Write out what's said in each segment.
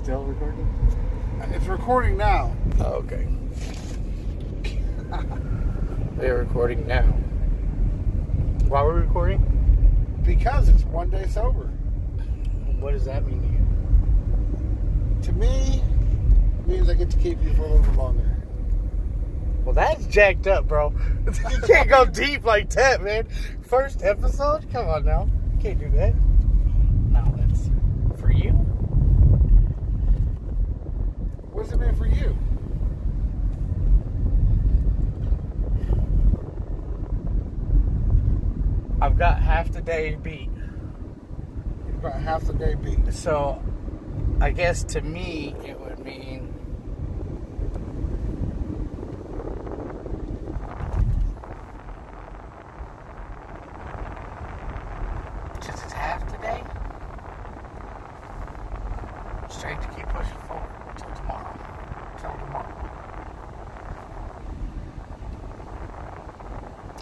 still recording? It's recording now. Oh, okay. We're recording now. Why are we recording? Because it's 1 day sober. What does that mean to you? To me, it means I get to keep you for a little bit longer. Well, that's jacked up, bro. You can't go deep like that, man. First episode? Come on now. You can't do that. No, that's for you. What does it mean for you? I've got half the day beat. You've got half the day beat. So, I guess to me, it would mean... Just it's half the day? Straight to keep pushing forward until tomorrow.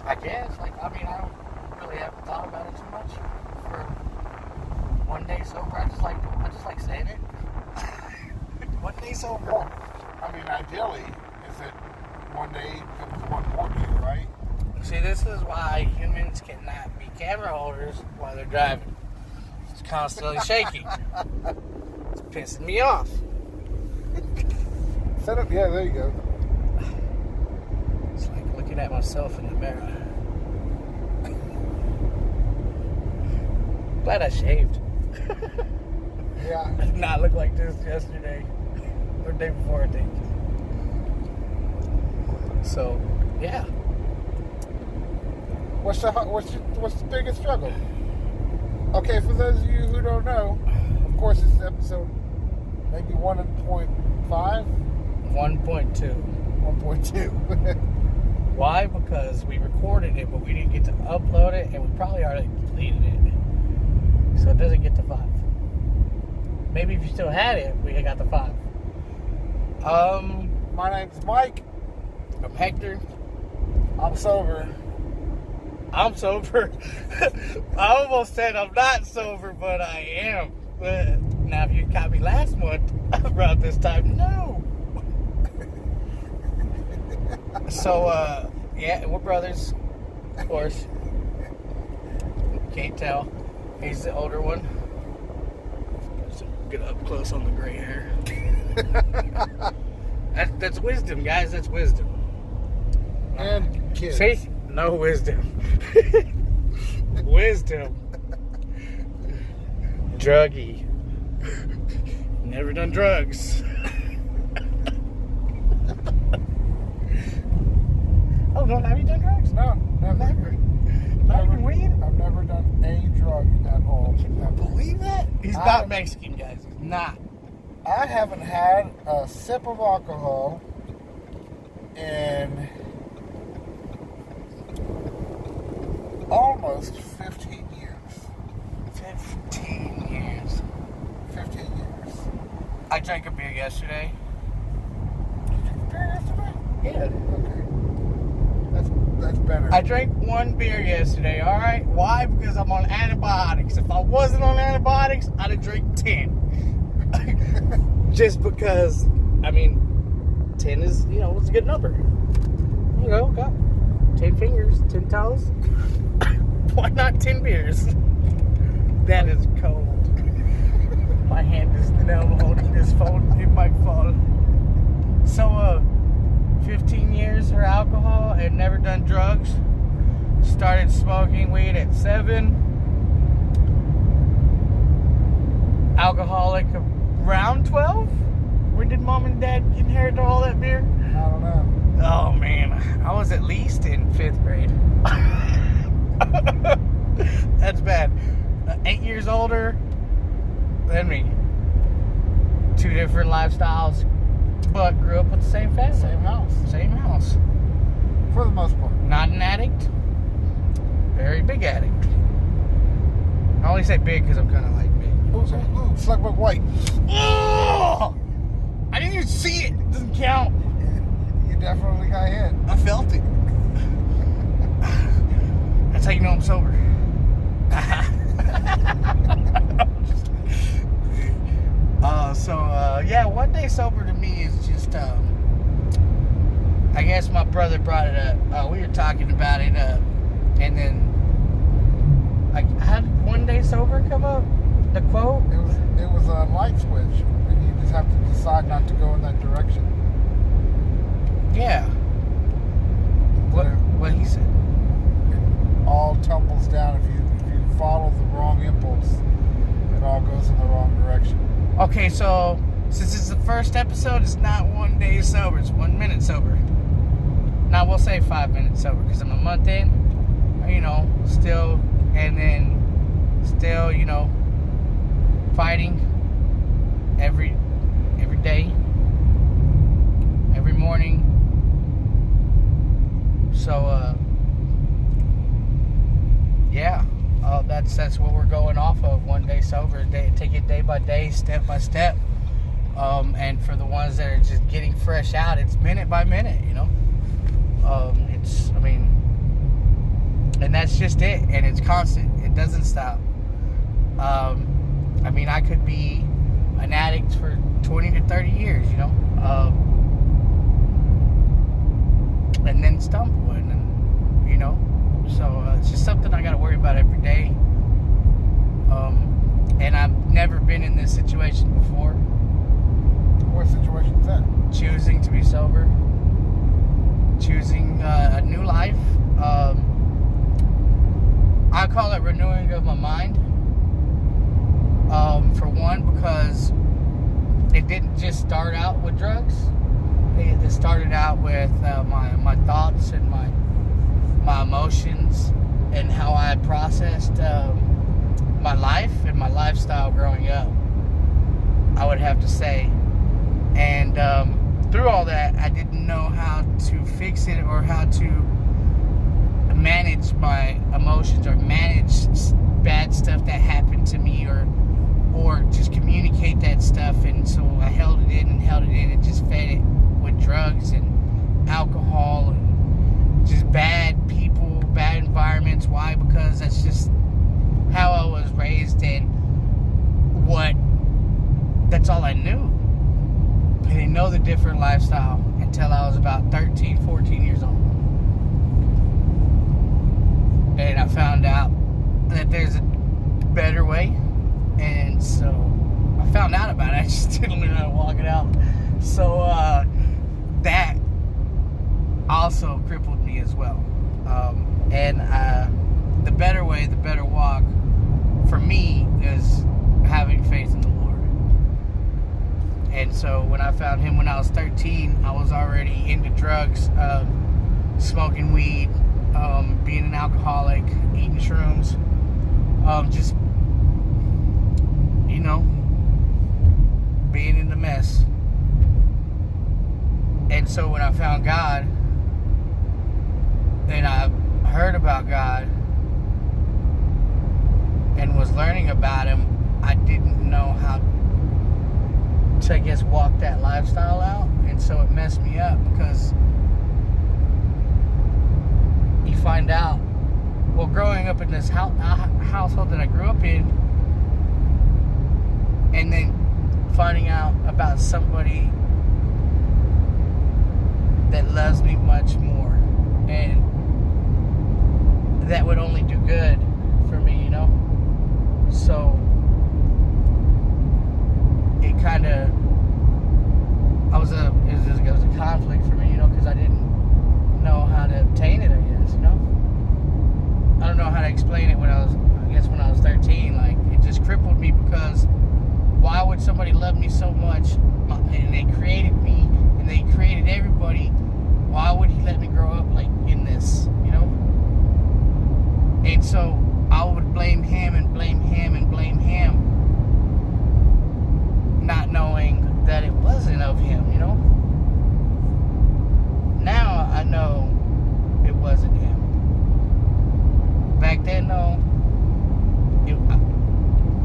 I guess, I don't really haven't thought about it too much for 1 day sober. I just like saying it. 1 day sober. I mean, ideally, is it 1 day becomes 1 more day, right? See, this is why humans cannot be camera holders while they're driving. It's constantly shaking. It's pissing me off. Set up, yeah, there you go. It's like looking at myself in the mirror. Glad I shaved. Yeah. I did not look like this yesterday. Or the day before, I think. So, yeah. What's the biggest struggle? Okay, for those of you who don't know, of course, this is episode maybe 1.5? 1.2. 1.2. Why? Because we recorded it, but we didn't get to upload it, and we probably already deleted it. So it doesn't get to 5. Maybe if you still had it, we got to 5. My name's Mike. I'm Hector. I'm sober. I'm sober. I almost said I'm not sober, but I am. Now, if you caught me last month around this time, no. So, yeah, we're brothers, of course. Can't tell. He's the older one. So get up close on the gray hair. That's wisdom, guys. That's wisdom. And kids. See? No wisdom. Wisdom. Druggy. Never done drugs. Oh, no, have you done drugs? No, never. Not even weed? I've never done a drug at all. Can you believe that? He's not Mexican, guys. He's not. I haven't had a sip of alcohol in almost 15 years. 15 years. 15 years. I drank a beer yesterday. Did you drink a beer yesterday? Yeah. Okay. That's better. I drank 1 beer yesterday, alright? Why? Because I'm on antibiotics. If I wasn't on antibiotics, I'd have drank 10. Just because, 10 is, it's a good number. Got 10 fingers, 10 toes. Why not 10 beers? That is cold. My hand is now holding this phone. It might fall. So, 15 years for alcohol and never done drugs. Started smoking weed at 7. Alcoholic around 12. When did mom and dad inherit all that beer? I don't know. Oh man, I was at least in 5th grade. That's bad. 8 years older than me. 2 different lifestyles, but grew up with the same family. Same house. For the most part. Not an addict. Very big addict. I only say big because I'm kind of like big. Ooh, Slugbook White. Oh! I didn't even see it. It doesn't count. You definitely got hit. I felt it. That's how you know I'm sober. Yeah, one day sober to me is just, I guess my brother brought it up. We were talking about it, and then, like, how did one day sober come up? The quote? It was a light switch, and you just have to decide not to go in that direction. Yeah. What he said? It all tumbles down if you follow the wrong impulse. It all goes in the wrong direction. Okay, so since it's the first episode, it's not 1 day sober, it's 1 minute sober. Now we'll say 5 minutes sober because I'm a month in, still, and then still, fighting every day, every morning. So, yeah. That's what we're going off of. 1 day sober, take it day by day, step by step. And for the ones that are just getting fresh out, it's minute by minute, and that's just it. And it's constant. It doesn't stop. I could be an addict for 20 to 30 years, and then stumble, and so it's just something I got to worry about every day. And I've never been in this situation before. What situation is that? Choosing to be sober. Choosing a new life. I call it renewing of my mind. For one, because it didn't just start out with drugs. It started out with my thoughts and my emotions and how I processed my life and my lifestyle growing up, I would have to say. And through all that, I didn't know how to fix it or how to manage my emotions or manage bad stuff that happened to me or just communicate that stuff. And so I held it in and just fed it with drugs and alcohol and just bad people, bad environments. Why? Because that's just how I was raised, and that's all I knew. I didn't know the different lifestyle until I was about 13, 14 years old. And I found out that there's a better way. And so I found out about it. I just didn't learn how to walk it out. So that also crippled me as well. And the better way, the better walk for me is having faith in the Lord. And so when I found Him when I was 13, I was already into drugs, smoking weed, being an alcoholic, eating shrooms, just, being in the mess. And so when I found God, and I heard about God and was learning about Him, I didn't know how to, I guess, walk that lifestyle out. And so it messed me up, because you find out, well, growing up in this household that I grew up in, and then finding out about somebody that loves me much more and that would only do good for me, so it kind of, it was a conflict for me, because I didn't know how to obtain it, I guess, I don't know how to explain it when I was 13. Like, it just crippled me, because why would somebody love me so much, and they created me and they created everybody? Why would He let me grow up like in this, And so I would blame Him and blame Him and blame Him, not knowing that it wasn't of Him, Now I know it wasn't Him. Back then, though, it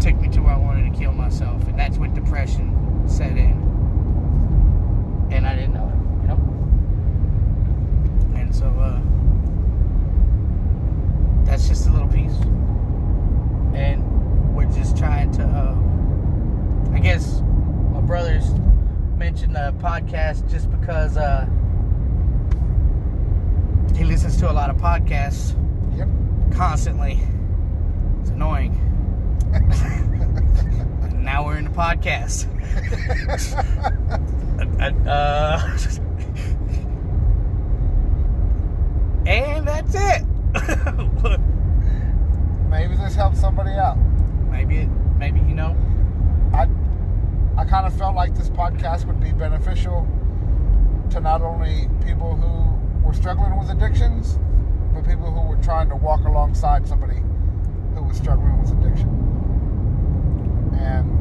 took me to where I wanted to kill myself, and that's when depression set in, and I didn't know it, And so that's just a little piece, and we're just trying to, I guess, brothers mentioned the podcast just because he listens to a lot of podcasts. Yep. Constantly. It's annoying. Now we're in the podcast. And that's it. Maybe this helps somebody out. Maybe you know. I kind of felt like this podcast would be beneficial to not only people who were struggling with addictions, but people who were trying to walk alongside somebody who was struggling with addiction. And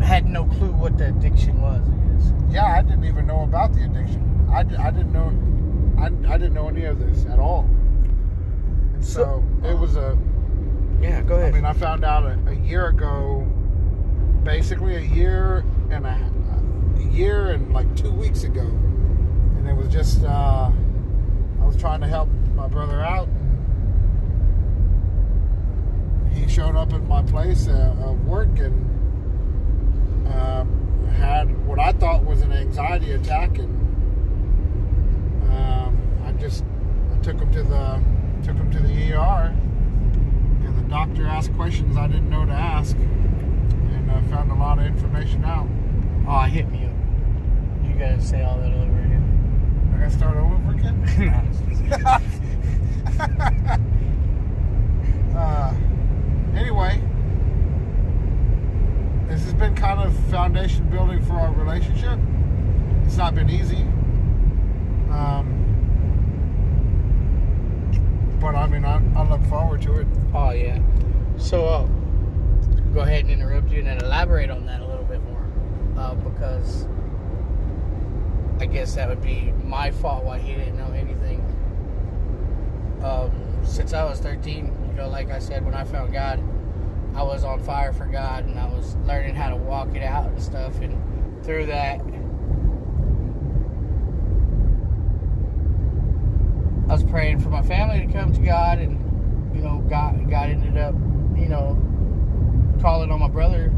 had no clue what the addiction was, I guess. yeah, I didn't even know about the addiction. I didn't know any of this at all. And so it was yeah, go ahead. I mean, I found out a year ago, basically a year and like 2 weeks ago, and it was just I was trying to help my brother out. He showed up at my place of work and had what I thought was an anxiety attack, and I took him to the ER, and the doctor asked questions I didn't know to ask, and I found a lot of information out. Oh, hit me up. You gotta say all that over again. I gotta start all over again? Anyway, this has been kind of foundation building for our relationship. It's not been easy. But I mean, I look forward to it. Oh, yeah. So, go ahead and interrupt you and then elaborate on that a little bit more. Because I guess that would be my fault why he didn't know anything. Since I was 13, you know, like I said, when I found God, I was on fire for God, and I was learning how to walk it out and stuff. And through that, I was praying for my family to come to God, and you know, God ended up, you know, calling on my brother.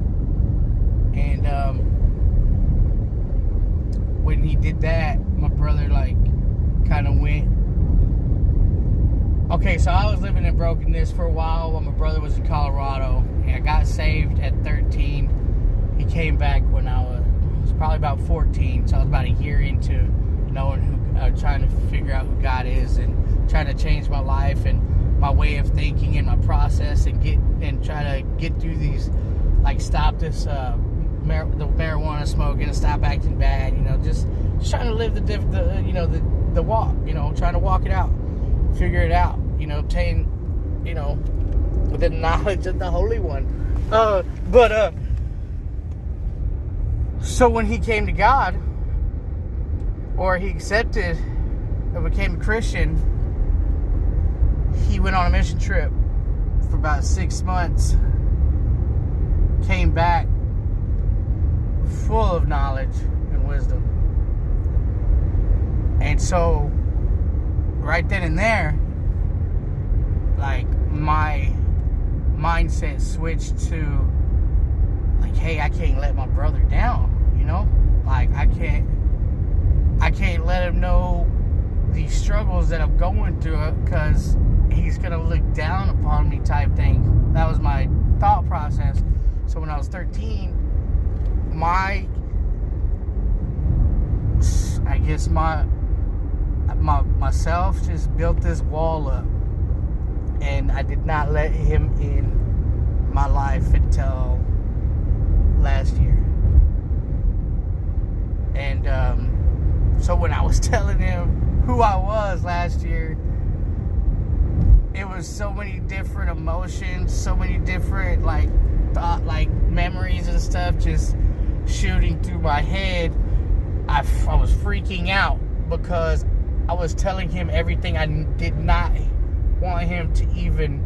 And when he did that, my brother like kind of went. Okay, so I was living in brokenness for a while while my brother was in Colorado, and I got saved at 13. He came back when I was probably about 14, so I was about a year into knowing who, trying to figure out who God is, and trying to change my life and my way of thinking and my process, and try to get through these, like stop this the marijuana smoking and stop acting bad, you know, just trying to live the walk, you know, trying to walk it out. Figure it out, you know, obtain, you know, the knowledge of the Holy One. So when he came to God, or he accepted and became a Christian, he went on a mission trip for about 6 months, came back full of knowledge and wisdom. And so right then and there, like, my mindset switched to, like, hey, I can't let my brother down, you know? Like, I can't let him know these struggles that I'm going through, because he's going to look down upon me type thing. That was my thought process. So when I was 13, myself just built this wall up, and I did not let him in my life until last year. And so when I was telling him who I was last year, it was so many different emotions, so many different memories and stuff just shooting through my head. I was freaking out because I was telling him everything I did not want him to even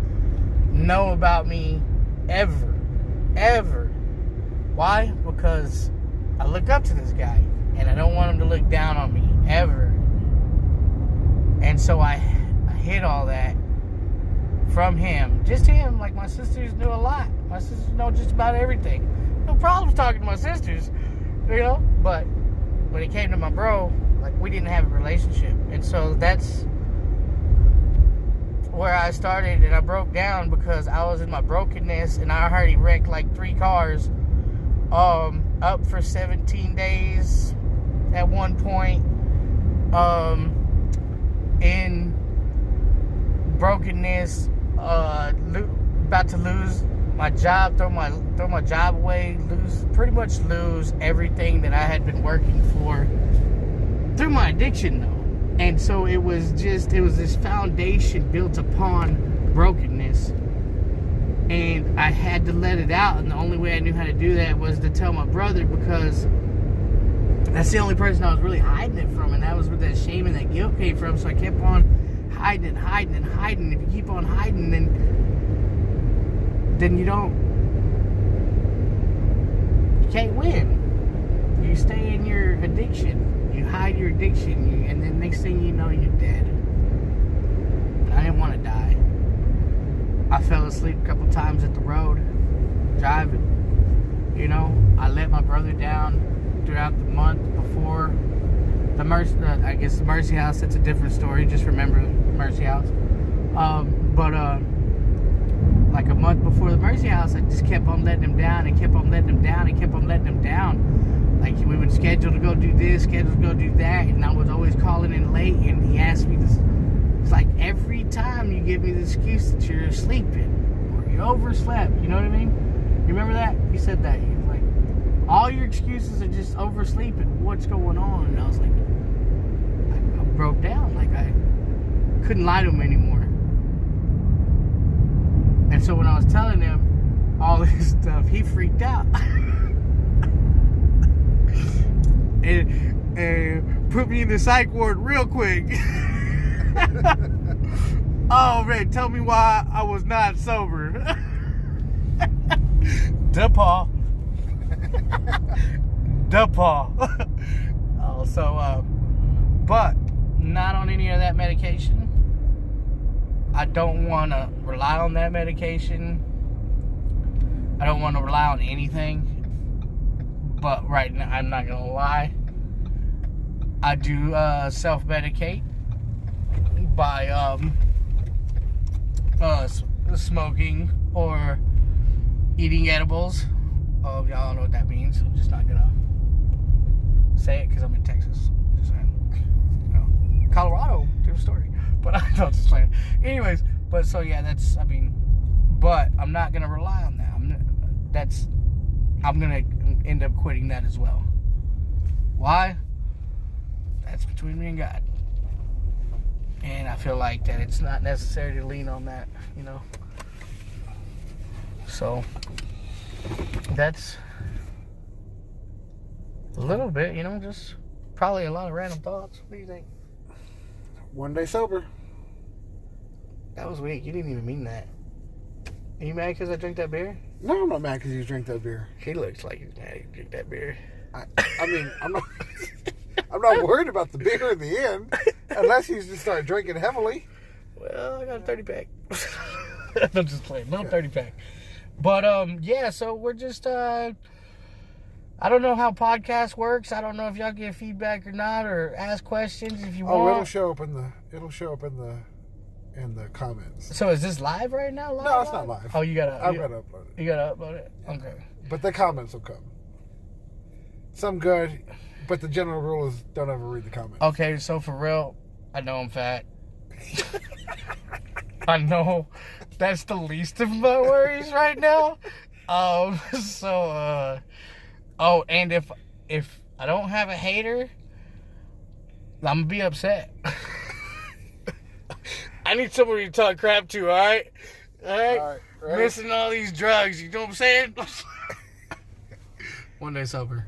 know about me ever. Why? Because I look up to this guy, and I don't want him to look down on me ever. And so I hid all that from him. Just him. Like, my sisters knew a lot. My sisters know just about everything. No problems talking to my sisters, you know. But when it came to my bro, like, we didn't have a relationship, and so that's where I started, and I broke down because I was in my brokenness, and I already wrecked like 3 cars, up for 17 days at one point, in brokenness, about to lose my job, throw my job away, pretty much lose everything that I had been working for through my addiction, though. And so it was this foundation built upon brokenness, and I had to let it out, and the only way I knew how to do that was to tell my brother, because that's the only person I was really hiding it from, and that was where that shame and that guilt came from. So I kept on hiding and hiding and hiding. If you keep on hiding, then you can't win. You stay in your addiction. You hide your addiction, and then next thing you know, you're dead. And I didn't want to die. I fell asleep a couple times at the road, driving. You know, I let my brother down throughout the month before the Mercy House. That's a different story. Just remember Mercy House. Like a month before the Mercy House, I just kept on letting him down, and kept on letting him down, and kept on letting him down. Like, we would schedule to go do this, schedule to go do that, and I was always calling in late, and he asked me this. It's like, every time you give me the excuse that you're sleeping, or you overslept, you know what I mean? You remember that? He said that. He was like, all your excuses are just oversleeping. What's going on? And I was like, I broke down. Like, I couldn't lie to him anymore. And so when I was telling him all this stuff, he freaked out. and put me in the psych ward real quick. Oh, man, tell me why I was not sober. DePaul. Oh, so, but not on any of that medication. I don't want to rely on that medication. I don't want to rely on anything. But right now, I'm not going to lie. I do self-medicate by smoking or eating edibles. Y'all don't know what that means. I'm just not going to say it because I'm in Texas. Just saying. You know, Colorado, different story. But I don't just saying. Anyways, but so yeah, but I'm not gonna rely on that. I'm gonna end up quitting that as well. Why? That's between me and God. And I feel like that it's not necessary to lean on that, you know. So that's a little bit, you know, just probably a lot of random thoughts. What do you think? One day sober. That was weak. You didn't even mean that. Are you mad because I drink that beer? No, I'm not mad because you drink that beer. He looks like he's mad he drink that beer. I mean, I'm not worried about the beer in the end, unless he's just start drinking heavily. Well, I got a 30-pack. I'm just playing. No 30-pack. But, yeah, so we're just, I don't know how podcast works. I don't know if y'all give feedback or not, or ask questions if you want. Oh, it'll show up in the comments. So is this live right now? No, it's not live. Oh, I've got to upload it. You gotta upload it? Okay. But the comments will come. Some good, but the general rule is don't ever read the comments. Okay, so for real, I know I'm fat. I know that's the least of my worries right now. Oh, and if I don't have a hater, I'm gonna be upset. I need somebody to talk crap to, alright? Alright? Right. Missing all these drugs, you know what I'm saying? One day sober.